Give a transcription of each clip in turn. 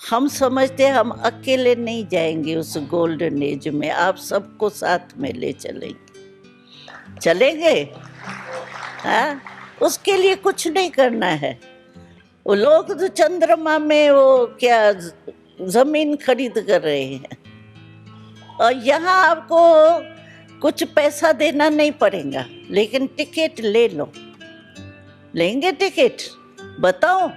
हम समझते हम अकेले नहीं जाएंगे उस गोल्डन एज में, आप सबको साथ में ले चलेंगे। चलेंगे? हाँ, उसके लिए कुछ नहीं करना है। वो लोग तो चंद्रमा में वो क्या जमीन खरीद कर रहे हैं, और यहाँ आपको कुछ पैसा देना नहीं पड़ेगा, लेकिन टिकट ले लो। लेंगे टिकट? बताओ,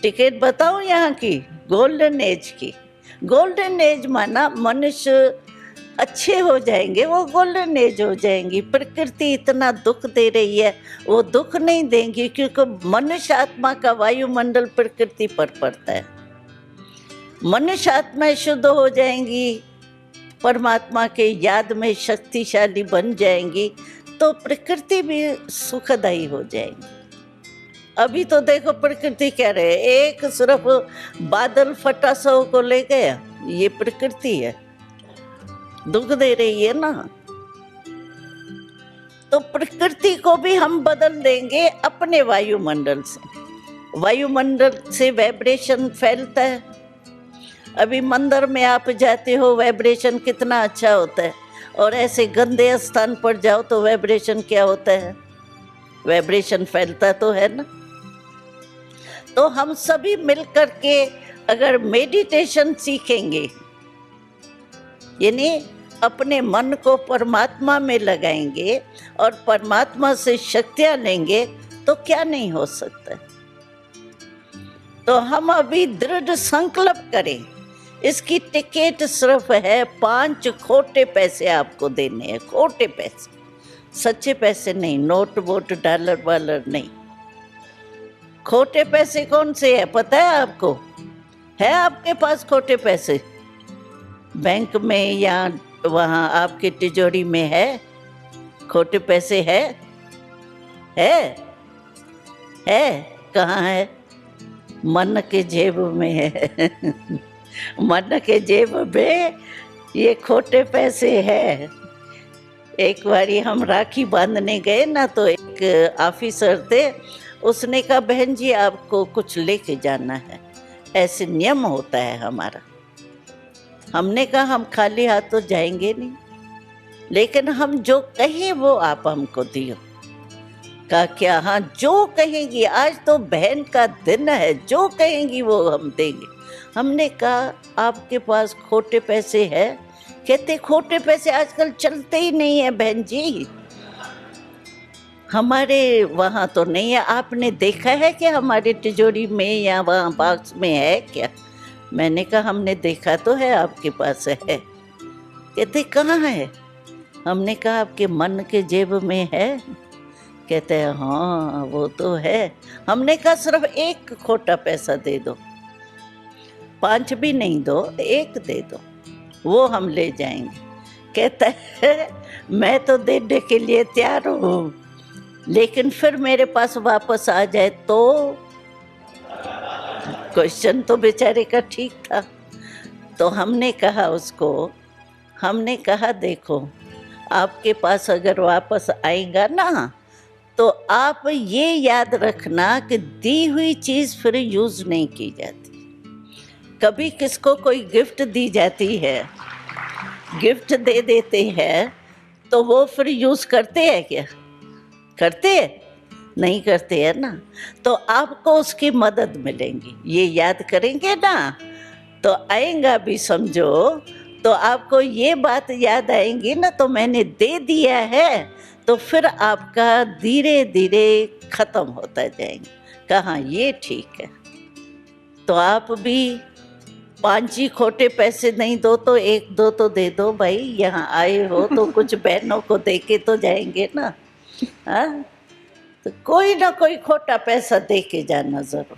टिकट बताओ यहाँ की गोल्डन एज की। गोल्डन एज माना मनुष्य अच्छे हो जाएंगे, वो गोल्डन एज हो जाएंगी। प्रकृति इतना दुख दे रही है, वो दुख नहीं देंगी, क्योंकि मनुष्य आत्मा का वायुमंडल प्रकृति पर पड़ता है। मनुष्य आत्मा शुद्ध हो जाएंगी, परमात्मा के याद में शक्तिशाली बन जाएंगी, तो प्रकृति भी सुखदायी हो जाएगी। अभी तो देखो प्रकृति कह रहे, एक सिर्फ बादल फटा सौ को ले गया, ये प्रकृति है, दुख दे रही है ना। तो प्रकृति को भी हम बदल देंगे अपने वायुमंडल से। वायुमंडल से वाइब्रेशन फैलता है। अभी मंदिर में आप जाते हो, वाइब्रेशन कितना अच्छा होता है, और ऐसे गंदे स्थान पर जाओ तो वाइब्रेशन क्या होता है? वाइब्रेशन फैलता तो है ना। तो हम सभी मिलकर के अगर मेडिटेशन सीखेंगे, यानी अपने मन को परमात्मा में लगाएंगे और परमात्मा से शक्तियाँ लेंगे, तो क्या नहीं हो सकता। तो हम अभी दृढ़ संकल्प करें। इसकी टिकट सिर्फ है 5 खोटे पैसे आपको देने हैं, खोटे पैसे, सच्चे पैसे नहीं, नोट वोट डॉलर वालर नहीं। खोटे पैसे कौन से है पता है आपको? है आपके पास खोटे पैसे बैंक में या वहाँ आपके तिजोरी में है? खोटे पैसे है? कहाँ है? मन के जेब में है। मन के जेब में ये खोटे पैसे है। एक बारी हम राखी बांधने गए ना, तो एक ऑफिसर थे, उसने कहा बहन जी आपको कुछ लेके जाना है, ऐसे नियम होता है हमारा। हमने कहा हम खाली हाथ तो जाएंगे नहीं, लेकिन हम जो कहें वो आप हमको दियो। कहा क्या? हाँ, जो कहेंगी, आज तो बहन का दिन है, जो कहेंगी वो हम देंगे। हमने कहा आपके पास खोटे पैसे है? कहते खोटे पैसे आजकल चलते ही नहीं है बहन जी, हमारे वहाँ तो नहीं है। आपने देखा है कि हमारे तिजोरी में या वहाँ बॉक्स में है क्या? मैंने कहा हमने देखा तो है आपके पास है। कहते कहाँ है? हमने कहा आपके मन के जेब में है। कहते हैं हाँ वो तो है। हमने कहा सिर्फ एक खोटा पैसा दे दो, 5 भी नहीं दो, 1 दे दो, वो हम ले जाएंगे। कहता है मैं तो देने के लिए तैयार हूँ, लेकिन फिर मेरे पास वापस आ जाए तो। क्वेश्चन तो बेचारे का ठीक था। तो हमने कहा उसको, हमने कहा देखो आपके पास अगर वापस आएगा ना, तो आप ये याद रखना कि दी हुई चीज़ फिर यूज़ नहीं की जाती। कभी किसको कोई गिफ्ट दी जाती है, गिफ्ट दे देते हैं, तो वो फिर यूज़ करते हैं क्या? करते हैं? नहीं करते हैं ना। तो आपको उसकी मदद मिलेंगी, ये याद करेंगे ना, तो आएगा भी समझो, तो आपको ये बात याद आएंगी ना, तो मैंने दे दिया है, तो फिर आपका धीरे धीरे ख़त्म होता जाएंगे। कहाँ ये ठीक है। तो आप भी 5 ही खोटे पैसे नहीं दो तो 1-2 तो दे दो भाई, यहाँ आए हो तो कुछ बहनों को दे के तो जाएंगे ना। हाँ, तो कोई ना कोई खोटा पैसा दे के जाना ज़रूर।